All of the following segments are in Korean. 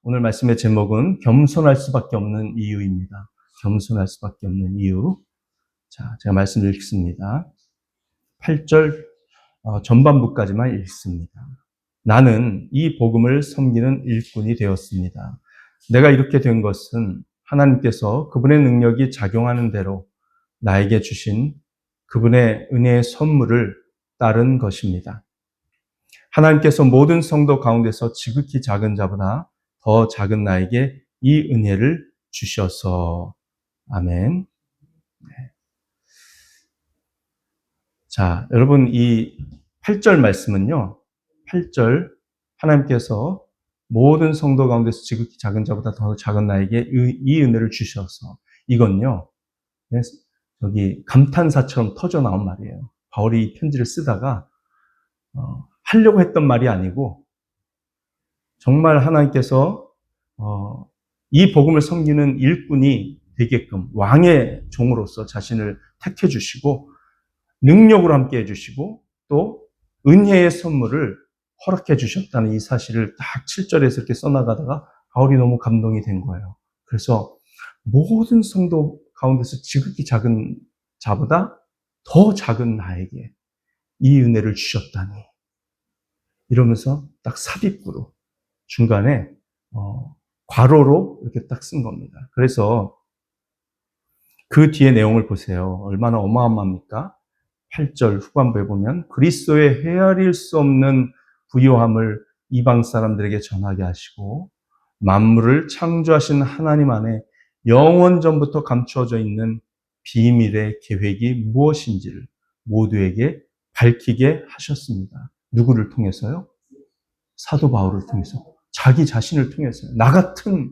오늘 말씀의 제목은 겸손할 수밖에 없는 이유입니다. 겸손할 수밖에 없는 이유. 자, 제가 말씀을 읽습니다. 8절 전반부까지만 읽습니다. 나는 이 복음을 섬기는 일꾼이 되었습니다. 내가 이렇게 된 것은 하나님께서 그분의 능력이 작용하는 대로 나에게 주신 그분의 은혜의 선물을 따른 것입니다. 하나님께서 모든 성도 가운데서 지극히 작은 자보다 더 작은 나에게 이 은혜를 주셔서. 아멘. 자, 여러분 이 8절 말씀은요. 8절 하나님께서 모든 성도 가운데서 지극히 작은 자보다 더 작은 나에게 이 은혜를 주셔서. 이건요. 여기 감탄사처럼 터져 나온 말이에요. 바울이 이 편지를 쓰다가 하려고 했던 말이 아니고 정말 하나님께서 이 복음을 섬기는 일꾼이 되게끔 왕의 종으로서 자신을 택해 주시고 능력으로 함께 해주시고 또 은혜의 선물을 허락해 주셨다는 이 사실을 딱 7절에서 이렇게 써나가다가 바울이 너무 감동이 된 거예요. 그래서 모든 성도 가운데서 지극히 작은 자보다 더 작은 나에게 이 은혜를 주셨다니, 이러면서 딱 삽입구로 중간에 괄호로 이렇게 딱 쓴 겁니다. 그래서 그 뒤에 내용을 보세요. 얼마나 어마어마합니까? 8절 후반부에 보면 그리스도의 헤아릴 수 없는 부요함을 이방 사람들에게 전하게 하시고 만물을 창조하신 하나님 안에 영원 전부터 감추어져 있는 비밀의 계획이 무엇인지를 모두에게 밝히게 하셨습니다. 누구를 통해서요? 사도 바울을 통해서, 자기 자신을 통해서요. 나 같은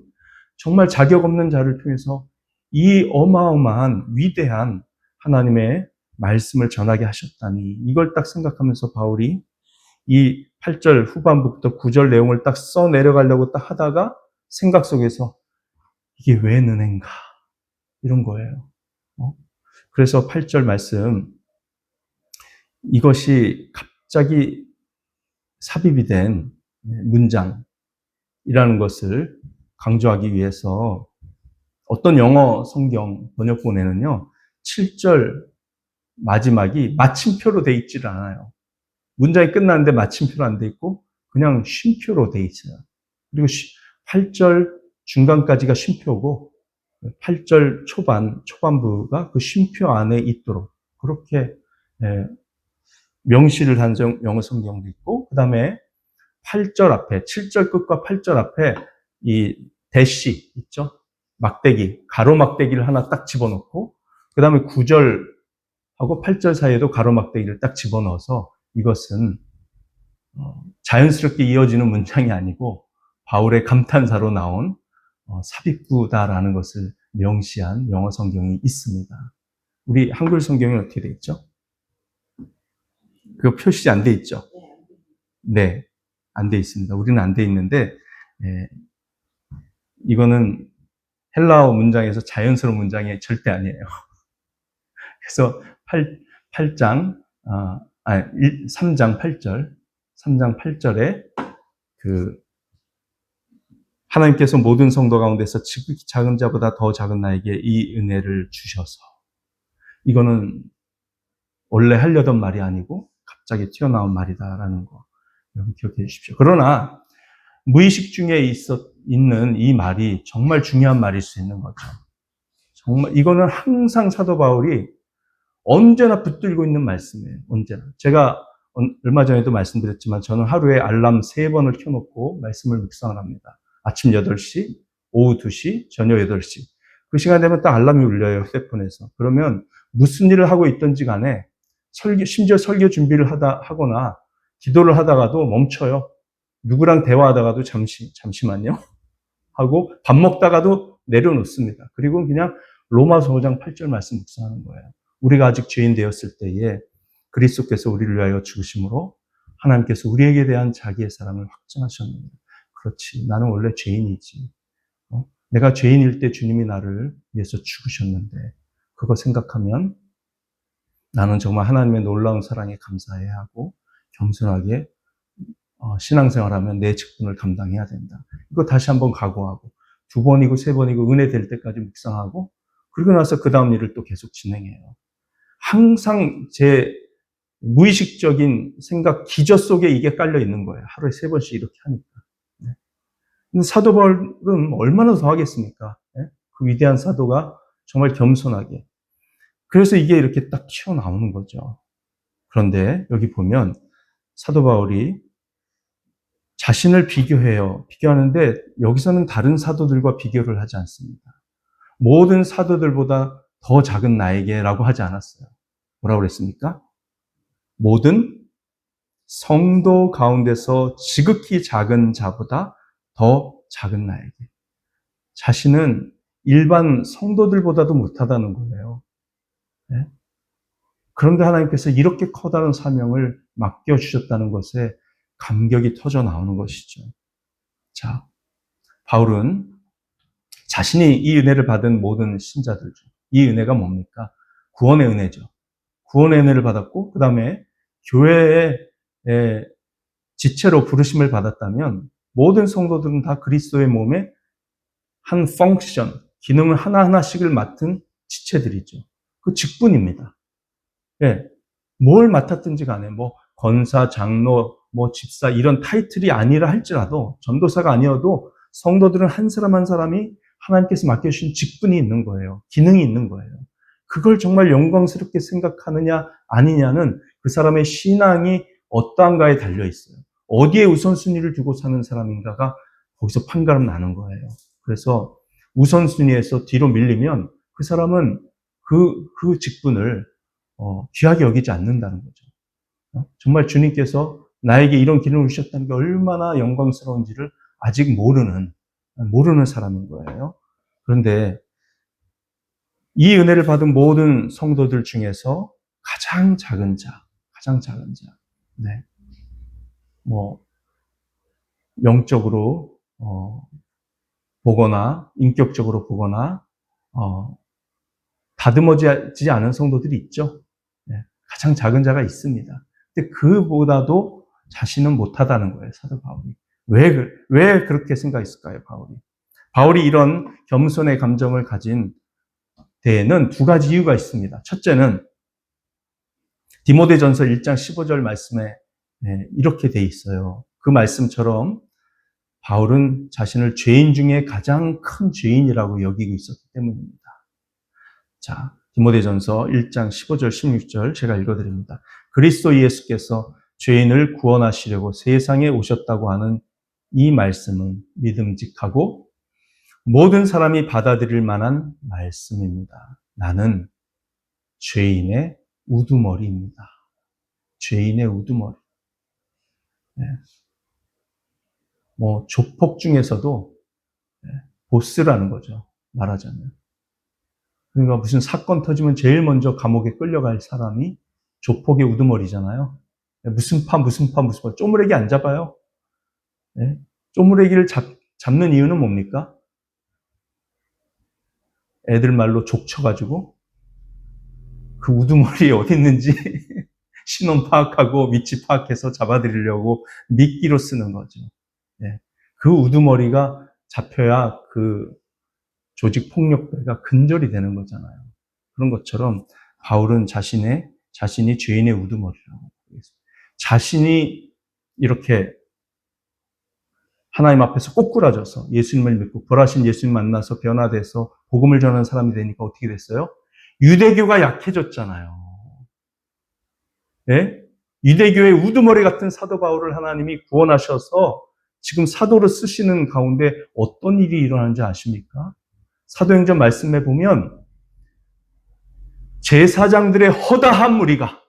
정말 자격 없는 자를 통해서 이 어마어마한 위대한 하나님의 말씀을 전하게 하셨다니, 이걸 딱 생각하면서 바울이 이 8절 후반부부터 9절 내용을 딱 써 내려가려고 딱 하다가 생각 속에서 이게 왜 은혜인가, 이런 거예요. 그래서 8절 말씀, 이것이 갑자기 삽입이 된 문장이라는 것을 강조하기 위해서 어떤 영어 성경 번역본에는요 7절 마지막이 마침표로 돼 있지를 않아요. 문장이 끝나는데 마침표로 안 돼 있고 그냥 쉼표로 돼 있어요. 그리고 8절 중간까지가 쉼표고 8절 초반부가 그 쉼표 안에 있도록 그렇게 명시를 한 영어 성경도 있고, 그 다음에 8절 앞에 7절 끝과 8절 앞에 이 대시 있죠? 막대기, 가로 막대기를 하나 딱 집어넣고 그 다음에 9절하고 8절 사이에도 가로 막대기를 딱 집어넣어서 이것은 자연스럽게 이어지는 문장이 아니고 바울의 감탄사로 나온 삽입구다라는 것을 명시한 영어 성경이 있습니다. 우리 한글 성경이 어떻게 돼 있죠? 그거 표시 안 돼 있죠? 네, 안 돼 있습니다. 우리는 안 돼 있는데 이거는 헬라어 문장에서 자연스러운 문장이 절대 아니에요. 그래서 3장 8절에 하나님께서 모든 성도 가운데서 지극히 작은 자보다 더 작은 나에게 이 은혜를 주셔서, 이거는 원래 하려던 말이 아니고 갑자기 튀어나온 말이다라는 거 여러분 기억해 주십시오. 그러나 무의식 중에 있는 이 말이 정말 중요한 말일 수 있는 거죠. 정말 이거는 항상 사도 바울이 언제나 붙들고 있는 말씀이에요. 언제나. 제가 얼마 전에도 말씀드렸지만 저는 하루에 알람 3번을 켜놓고 말씀을 묵상을 합니다. 아침 8시, 오후 2시, 저녁 8시. 그 시간 되면 딱 알람이 울려요, 휴대폰에서. 그러면 무슨 일을 하고 있든지 간에 심지어 설교 준비를 하거나 기도를 하다가도 멈춰요. 누구랑 대화하다가도 잠시만요 하고 밥 먹다가도 내려놓습니다. 그리고 그냥 로마서 5장 8절 말씀 묵상하는 거예요. 우리가 아직 죄인 되었을 때에 그리스도께서 우리를 위하여 죽으심으로 하나님께서 우리에게 대한 자기의 사랑을 확증하셨는데, 그렇지, 나는 원래 죄인이지. 내가 죄인일 때 주님이 나를 위해서 죽으셨는데, 그거 생각하면 나는 정말 하나님의 놀라운 사랑에 감사해야 하고 겸손하게 신앙생활하면 내 직분을 감당해야 된다. 이거 다시 한번 각오하고 2번이고 3번이고 은혜 될 때까지 묵상하고 그리고 나서 그 다음 일을 또 계속 진행해요. 항상 제 무의식적인 생각 기저 속에 이게 깔려 있는 거예요. 하루에 3번씩 이렇게 하니까. 네. 근데 사도 바울은 얼마나 더 하겠습니까? 네? 그 위대한 사도가 정말 겸손하게. 그래서 이게 이렇게 딱 튀어나오는 거죠. 그런데 여기 보면 사도 바울이 자신을 비교해요. 비교하는데 여기서는 다른 사도들과 비교를 하지 않습니다. 모든 사도들보다 더 작은 나에게라고 하지 않았어요. 뭐라고 그랬습니까? 모든 성도 가운데서 지극히 작은 자보다 더 작은 나에게. 자신은 일반 성도들보다도 못하다는 거예요. 네? 그런데 하나님께서 이렇게 커다란 사명을 맡겨주셨다는 것에 감격이 터져 나오는 것이죠. 자, 바울은 자신이 이 은혜를 받은 모든 신자들 중, 이 은혜가 뭡니까? 구원의 은혜죠. 구원의 은혜를 받았고, 그 다음에 교회의 지체로 부르심을 받았다면, 모든 성도들은 다 그리스도의 몸에 한 펑션, 기능을 하나하나씩을 맡은 지체들이죠. 그 직분입니다. 예. 뭘 맡았든지 간에, 권사, 장로, 집사, 이런 타이틀이 아니라 할지라도, 전도사가 아니어도 성도들은 한 사람 한 사람이 하나님께서 맡겨주신 직분이 있는 거예요. 기능이 있는 거예요. 그걸 정말 영광스럽게 생각하느냐, 아니냐는 그 사람의 신앙이 어떠한가에 달려 있어요. 어디에 우선순위를 두고 사는 사람인가가 거기서 판가름 나는 거예요. 그래서 우선순위에서 뒤로 밀리면 그 사람은 그 직분을 귀하게 여기지 않는다는 거죠. 정말 주님께서 나에게 이런 기능을 주셨다는 게 얼마나 영광스러운지를 아직 모르는 사람인 거예요. 그런데 이 은혜를 받은 모든 성도들 중에서 가장 작은 자. 네. 영적으로, 보거나, 인격적으로 보거나, 다듬어지지 않은 성도들이 있죠. 네. 가장 작은 자가 있습니다. 근데 그보다도 자신은 못하다는 거예요, 사도 바울이. 왜 그렇게 생각했을까요, 바울이 이런 겸손의 감정을 가진 데에는 2가지 이유가 있습니다. 첫째는 디모데전서 1장 15절 말씀에 이렇게 돼 있어요. 그 말씀처럼 바울은 자신을 죄인 중에 가장 큰 죄인이라고 여기고 있었기 때문입니다. 자, 디모데전서 1장 15절 16절 제가 읽어드립니다. 그리스도 예수께서 죄인을 구원하시려고 세상에 오셨다고 하는 이 말씀은 믿음직하고 모든 사람이 받아들일 만한 말씀입니다. 나는 죄인의 우두머리입니다. 죄인의 우두머리. 네. 조폭 중에서도 보스라는 거죠. 말하자면. 그러니까 무슨 사건 터지면 제일 먼저 감옥에 끌려갈 사람이 조폭의 우두머리잖아요. 무슨 파. 쪼무레기 안 잡아요. 네? 쪼무레기를 잡는 이유는 뭡니까? 애들 말로 족쳐가지고 그 우두머리에 어디 있는지 신원 파악하고 위치 파악해서 잡아들이려고 미끼로 쓰는 거죠. 네. 그 우두머리가 잡혀야 그 조직 폭력배가 근절이 되는 거잖아요. 그런 것처럼 바울은 자신이 죄인의 우두머리라고 하겠습니다. 자신이 이렇게 하나님 앞에서 꼬꾸라져서 예수님을 믿고 벌하신 예수님 만나서 변화돼서 복음을 전하는 사람이 되니까 어떻게 됐어요? 유대교가 약해졌잖아요. 네? 유대교의 우두머리 같은 사도 바울을 하나님이 구원하셔서 지금 사도를 쓰시는 가운데 어떤 일이 일어나는지 아십니까? 사도행전 말씀에 보면 제사장들의 허다한 무리가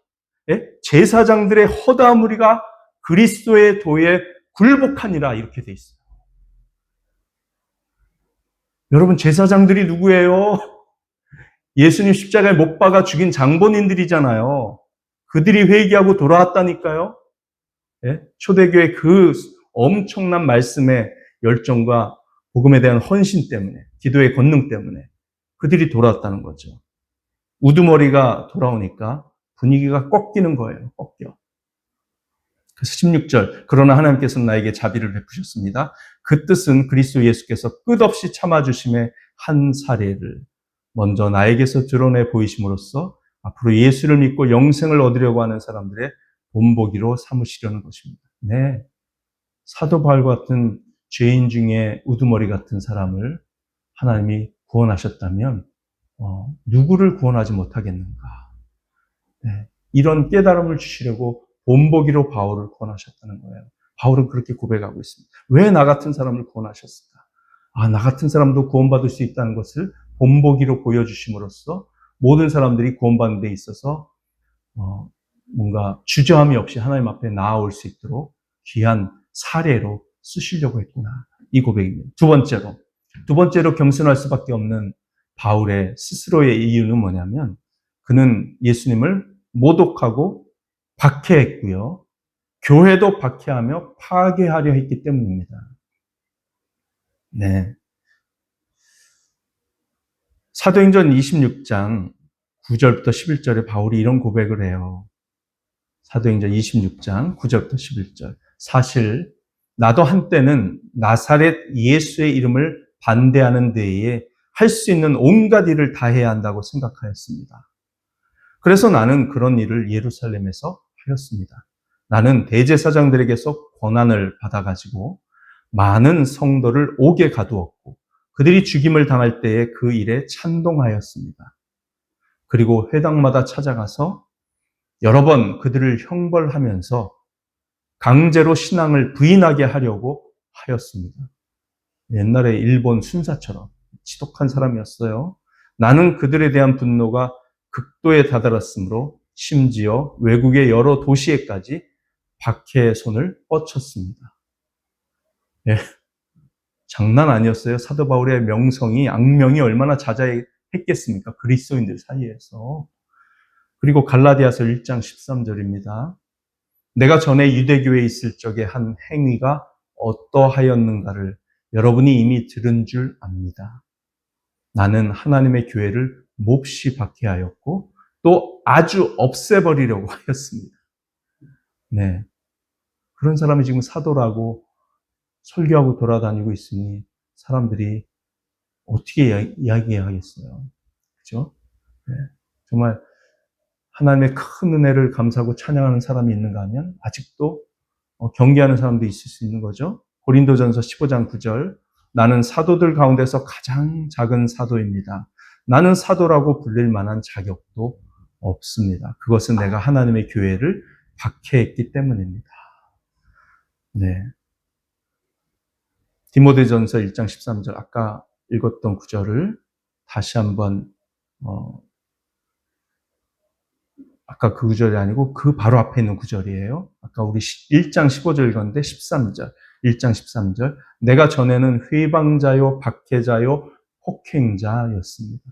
그리스도의 도에 굴복하니라 이렇게 돼 있어요. 여러분, 제사장들이 누구예요? 예수님 십자가에 못 박아 죽인 장본인들이잖아요. 그들이 회개하고 돌아왔다니까요. 초대교회 그 엄청난 말씀의 열정과 복음에 대한 헌신 때문에, 기도의 권능 때문에 그들이 돌아왔다는 거죠. 우두머리가 돌아오니까 분위기가 꺾이는 거예요. 꺾여. 그래서 16절, 그러나 하나님께서는 나에게 자비를 베푸셨습니다. 그 뜻은 그리스도 예수께서 끝없이 참아주심의 한 사례를 먼저 나에게서 드러내 보이심으로써 앞으로 예수를 믿고 영생을 얻으려고 하는 사람들의 본보기로 삼으시려는 것입니다. 네, 사도 바울 같은 죄인 중에 우두머리 같은 사람을 하나님이 구원하셨다면 누구를 구원하지 못하겠는가? 네, 이런 깨달음을 주시려고 본보기로 바울을 구원하셨다는 거예요. 바울은 그렇게 고백하고 있습니다. 왜 나 같은 사람을 구원하셨을까? 나 같은 사람도 구원받을 수 있다는 것을 본보기로 보여주심으로써 모든 사람들이 구원받는 데 있어서 뭔가 주저함이 없이 하나님 앞에 나아올 수 있도록 귀한 사례로 쓰시려고 했구나. 이 고백입니다. 두 번째로 겸손할 수밖에 없는 바울의 스스로의 이유는 뭐냐면 그는 예수님을 모독하고 박해했고요. 교회도 박해하며 파괴하려 했기 때문입니다. 네. 사도행전 26장 9절부터 11절에 바울이 이런 고백을 해요. 사도행전 26장 9절부터 11절. 사실 나도 한때는 나사렛 예수의 이름을 반대하는 데에 할 수 있는 온갖 일을 다 해야 한다고 생각하였습니다. 그래서 나는 그런 일을 예루살렘에서 하였습니다. 나는 대제사장들에게서 권한을 받아가지고 많은 성도를 옥에 가두었고 그들이 죽임을 당할 때에 그 일에 찬동하였습니다. 그리고 회당마다 찾아가서 여러 번 그들을 형벌하면서 강제로 신앙을 부인하게 하려고 하였습니다. 옛날에 일본 순사처럼 지독한 사람이었어요. 나는 그들에 대한 분노가 극도에 다다랐으므로 심지어 외국의 여러 도시에까지 박해의 손을 뻗쳤습니다. 예, 장난 아니었어요. 사도 바울의 명성이, 악명이 얼마나 자자했겠습니까? 그리스도인들 사이에서. 그리고 갈라디아서 1장 13절입니다. 내가 전에 유대교회에 있을 적에 한 행위가 어떠하였는가를 여러분이 이미 들은 줄 압니다. 나는 하나님의 교회를 몹시 박해하였고 또 아주 없애버리려고 하였습니다. 네, 그런 사람이 지금 사도라고 설교하고 돌아다니고 있으니 사람들이 어떻게 이야기하겠어요? 그죠? 네, 정말 하나님의 큰 은혜를 감사하고 찬양하는 사람이 있는가 하면 아직도 경계하는 사람도 있을 수 있는 거죠. 고린도전서 15장 9절. 나는 사도들 가운데서 가장 작은 사도입니다. 나는 사도라고 불릴 만한 자격도 없습니다. 그것은 내가 하나님의 교회를 박해했기 때문입니다. 네. 디모데전서 1장 13절 아까 읽었던 구절을 다시 한번 아까 그 구절이 아니고 그 바로 앞에 있는 구절이에요. 아까 우리 1장 15절 읽었는데 13절. 1장 13절. 내가 전에는 회방자요, 박해자요, 폭행자였습니다.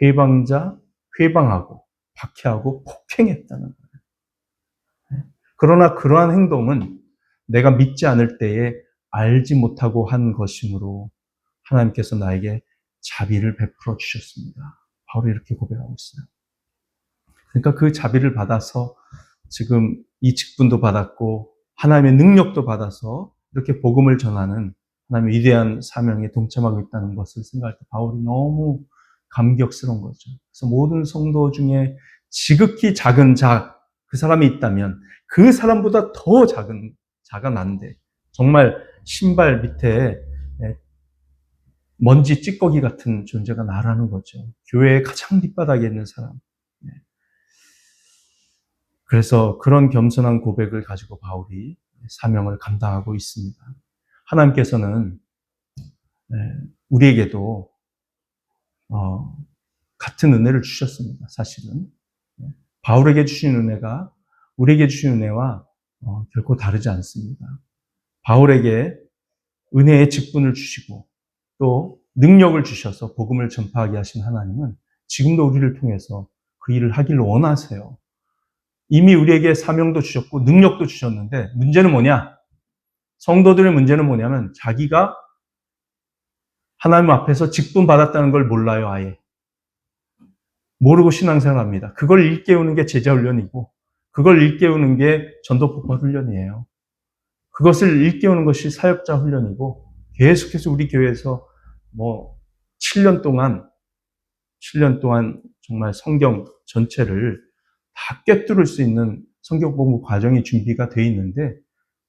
회방자, 회방하고, 박해하고, 폭행했다는 거예요. 그러나 그러한 행동은 내가 믿지 않을 때에 알지 못하고 한 것이므로 하나님께서 나에게 자비를 베풀어 주셨습니다. 바울이 이렇게 고백하고 있어요. 그러니까 그 자비를 받아서 지금 이 직분도 받았고 하나님의 능력도 받아서 이렇게 복음을 전하는 하나님의 위대한 사명에 동참하고 있다는 것을 생각할 때 바울이 너무 감격스러운 거죠. 그래서 모든 성도 중에 지극히 작은 그 사람이 있다면 그 사람보다 더 자가 난데 정말 신발 밑에 먼지 찌꺼기 같은 존재가 나라는 거죠. 교회의 가장 밑바닥에 있는 사람. 그래서 그런 겸손한 고백을 가지고 바울이 사명을 감당하고 있습니다. 하나님께서는 우리에게도 같은 은혜를 주셨습니다. 사실은 바울에게 주신 은혜가 우리에게 주신 은혜와 결코 다르지 않습니다. 바울에게 은혜의 직분을 주시고 또 능력을 주셔서 복음을 전파하게 하신 하나님은 지금도 우리를 통해서 그 일을 하기를 원하세요. 이미 우리에게 사명도 주셨고 능력도 주셨는데 문제는 뭐냐? 성도들의 문제는 뭐냐면 자기가 하나님 앞에서 직분 받았다는 걸 몰라요. 아예. 모르고 신앙생활합니다. 그걸 일깨우는 게 제자훈련이고 그걸 일깨우는 게 전도폭발 훈련이에요. 그것을 일깨우는 것이 사역자 훈련이고 계속해서 우리 교회에서 뭐 7년 동안 정말 성경 전체를 다 꿰뚫을 수 있는 성경 공부 과정이 준비가 돼 있는데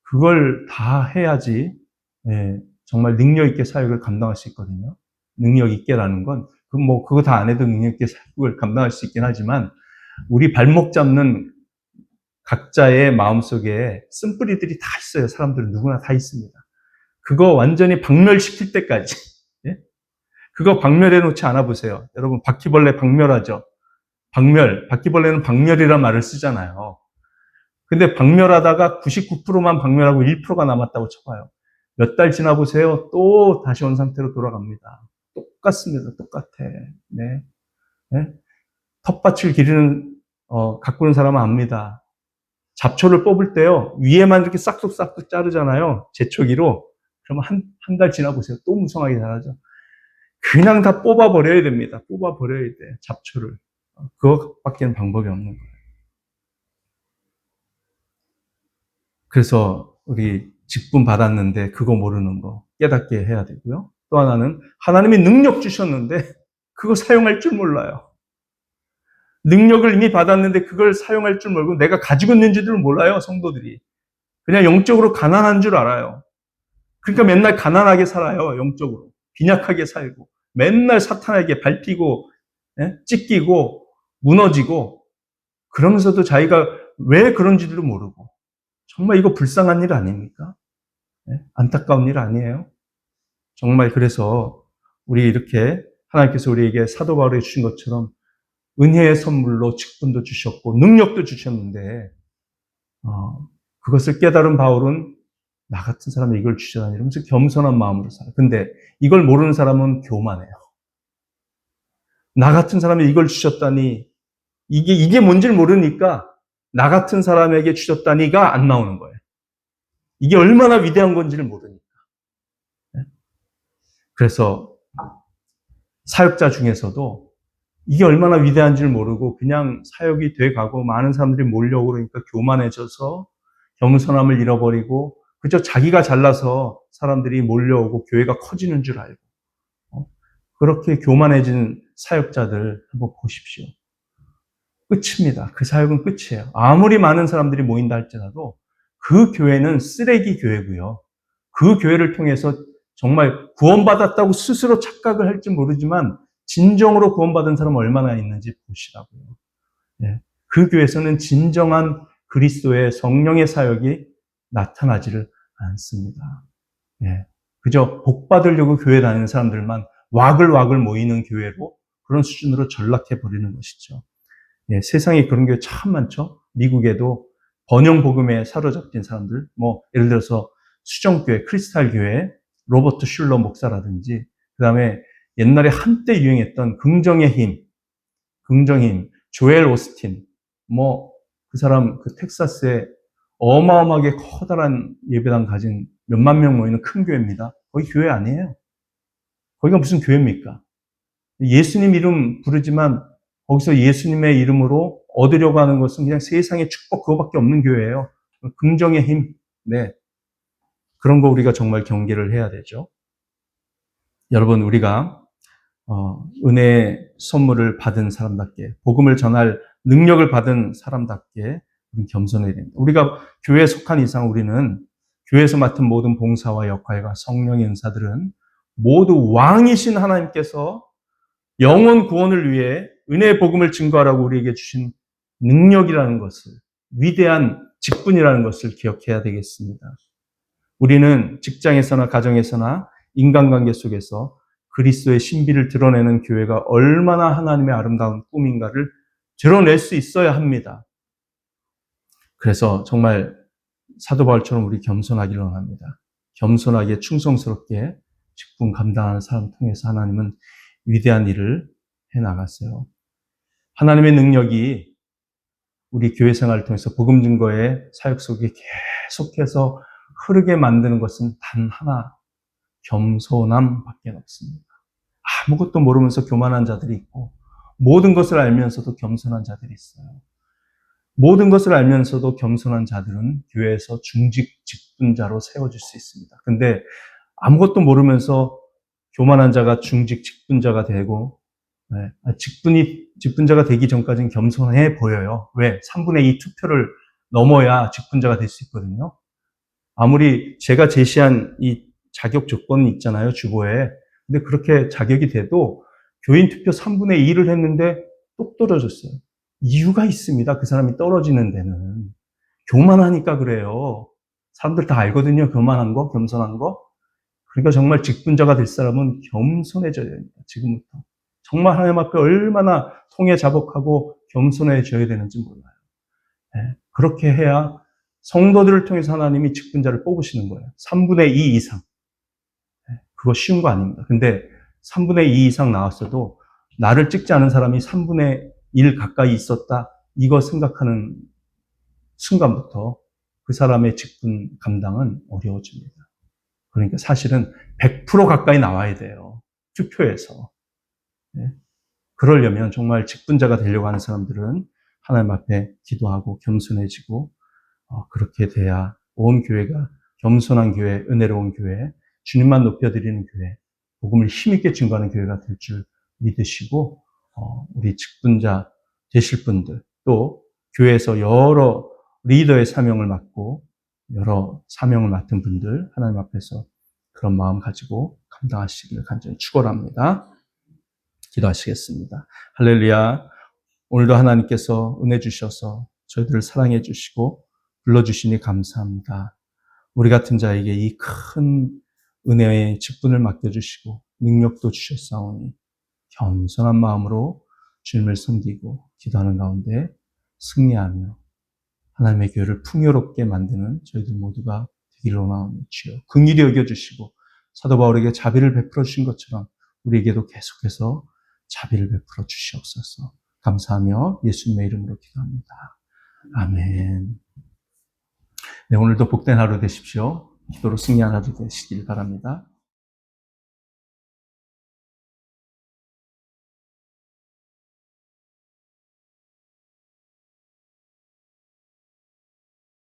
그걸 다 해야지 정말 능력 있게 사역을 감당할 수 있거든요. 능력 있게라는 건 그거 다 안 해도 능력 있게 사역을 감당할 수 있긴 하지만 우리 발목 잡는 각자의 마음속에 쓴뿌리들이 다 있어요. 사람들은 누구나 다 있습니다. 그거 완전히 박멸시킬 때까지 그거 박멸해 놓지 않아 보세요. 여러분 바퀴벌레 박멸하죠. 바퀴벌레는 박멸이란 말을 쓰잖아요. 근데 박멸하다가 99%만 박멸하고 1%가 남았다고 쳐봐요. 몇 달 지나 보세요. 또 다시 원 상태로 돌아갑니다. 똑같습니다. 똑같아. 네. 네? 텃밭을 기르는 가꾸는 사람은 압니다. 잡초를 뽑을 때요. 위에만 이렇게 싹둑싹둑 자르잖아요. 제초기로. 그러면 한 달 지나 보세요. 또 무성하게 자라죠. 그냥 다 뽑아버려야 됩니다. 뽑아버려야 돼. 잡초를. 그것밖에는 방법이 없는 거예요. 그래서 우리 직분 받았는데 그거 모르는 거 깨닫게 해야 되고요. 또 하나는 하나님이 능력 주셨는데 그거 사용할 줄 몰라요. 능력을 이미 받았는데 그걸 사용할 줄 모르고 내가 가지고 있는지도 몰라요. 성도들이. 그냥 영적으로 가난한 줄 알아요. 그러니까 맨날 가난하게 살아요. 영적으로. 빈약하게 살고. 맨날 사탄에게 밟히고 찢기고 무너지고 그러면서도 자기가 왜 그런지도 모르고 정말 이거 불쌍한 일 아닙니까? 안타까운 일 아니에요? 정말 그래서 우리 이렇게 하나님께서 우리에게 사도 바울이 주신 것처럼 은혜의 선물로 직분도 주셨고 능력도 주셨는데 그것을 깨달은 바울은 나 같은 사람이 이걸 주시다니 이러면서 겸손한 마음으로 살아요. 근데 이걸 모르는 사람은 교만해요. 나 같은 사람이 이걸 주셨다니 이게 뭔지를 모르니까 나 같은 사람에게 주셨다니가 안 나오는 거예요. 이게 얼마나 위대한 건지를 모르니까. 그래서 사역자 중에서도 이게 얼마나 위대한지를 모르고 그냥 사역이 돼가고 많은 사람들이 몰려오고 그러니까 교만해져서 겸손함을 잃어버리고 그저 자기가 잘나서 사람들이 몰려오고 교회가 커지는 줄 알고 그렇게 교만해진 사역자들 한번 보십시오. 끝입니다. 그 사역은 끝이에요. 아무리 많은 사람들이 모인다 할지라도 그 교회는 쓰레기 교회고요. 그 교회를 통해서 정말 구원받았다고 스스로 착각을 할지 모르지만 진정으로 구원받은 사람은 얼마나 있는지 보시라고요. 네. 그 교회에서는 진정한 그리스도의 성령의 사역이 나타나지를 않습니다. 네. 그저 복 받으려고 교회 다니는 사람들만 와글와글 모이는 교회로 그런 수준으로 전락해 버리는 것이죠. 네. 세상에 그런 교회 참 많죠. 미국에도 번영 복음에 사로잡힌 사람들, 예를 들어서 수정교회, 크리스탈 교회, 로버트 슐러 목사라든지, 그 다음에 옛날에 한때 유행했던 긍정의 힘, 조엘 오스틴, 그 사람 그 텍사스에 어마어마하게 커다란 예배당 가진 몇만 명 모이는 큰 교회입니다. 거기 교회 아니에요. 거기가 무슨 교회입니까? 예수님 이름 부르지만 거기서 예수님의 이름으로 얻으려고 하는 것은 그냥 세상의 축복 그거밖에 없는 교회예요. 긍정의 힘, 네. 그런 거 우리가 정말 경계를 해야 되죠. 여러분, 우리가 은혜의 선물을 받은 사람답게, 복음을 전할 능력을 받은 사람답게 겸손해야 됩니다. 우리가 교회에 속한 이상 우리는 교회에서 맡은 모든 봉사와 역할과 성령의 은사들은 모두 왕이신 하나님께서 영혼 구원을 위해 은혜의 복음을 증거하라고 우리에게 주신 능력이라는 것을, 위대한 직분이라는 것을 기억해야 되겠습니다. 우리는 직장에서나 가정에서나 인간관계 속에서 그리스도의 신비를 드러내는 교회가 얼마나 하나님의 아름다운 꿈인가를 드러낼 수 있어야 합니다. 그래서 정말 사도 바울처럼 우리 겸손하기를 원합니다. 겸손하게 충성스럽게 직분 감당하는 사람 통해서 하나님은 위대한 일을 해나갔어요. 하나님의 능력이 우리 교회 생활을 통해서 복음 증거의 사역 속에 계속해서 흐르게 만드는 것은 단 하나, 겸손함밖에 없습니다. 아무것도 모르면서 교만한 자들이 있고 모든 것을 알면서도 겸손한 자들이 있어요. 모든 것을 알면서도 겸손한 자들은 교회에서 중직 직분자로 세워질 수 있습니다. 근데 아무것도 모르면서 교만한 자가 중직 직분자가 되고, 네, 직분자가 되기 전까지는 겸손해 보여요. 왜? 3분의 2 투표를 넘어야 직분자가 될 수 있거든요. 아무리 제가 제시한 이 자격 조건이 있잖아요, 주보에. 근데 그렇게 자격이 돼도 교인 투표 3분의 2를 했는데 똑 떨어졌어요. 이유가 있습니다. 그 사람이 떨어지는 데는. 교만하니까 그래요. 사람들 다 알거든요. 교만한 거, 겸손한 거. 그러니까 정말 직분자가 될 사람은 겸손해져야 됩니다. 지금부터. 정말 하나님 앞에 얼마나 통해 자복하고 겸손해져야 되는지 몰라요. 네. 그렇게 해야 성도들을 통해서 하나님이 직분자를 뽑으시는 거예요. 3분의 2 이상. 네. 그거 쉬운 거 아닙니다. 근데 3분의 2 이상 나왔어도 나를 찍지 않은 사람이 3분의 1 가까이 있었다. 이거 생각하는 순간부터 그 사람의 직분 감당은 어려워집니다. 그러니까 사실은 100% 가까이 나와야 돼요. 투표에서. 네. 그러려면 정말 직분자가 되려고 하는 사람들은 하나님 앞에 기도하고 겸손해지고 그렇게 돼야 온 교회가 겸손한 교회, 은혜로운 교회, 주님만 높여드리는 교회, 복음을 힘있게 증거하는 교회가 될 줄 믿으시고 우리 직분자 되실 분들, 또 교회에서 여러 리더의 사명을 맡고 여러 사명을 맡은 분들 하나님 앞에서 그런 마음 가지고 감당하시기를 간절히 축원합니다. 기도하시겠습니다. 할렐루야. 오늘도 하나님께서 은혜 주셔서 저희들을 사랑해 주시고 불러주시니 감사합니다. 우리 같은 자에게 이 큰 은혜의 직분을 맡겨주시고 능력도 주셨사오니 겸손한 마음으로 주님을 섬기고 기도하는 가운데 승리하며 하나님의 교회를 풍요롭게 만드는 저희들 모두가 되기를 원하오니 주여 긍휼히 여겨주시고 사도 바울에게 자비를 베풀어 주신 것처럼 우리에게도 계속해서 자비를 베풀어 주시옵소서. 감사하며 예수님의 이름으로 기도합니다. 아멘. 네, 오늘도 복된 하루 되십시오. 기도로 승리한 하루 되시길 바랍니다.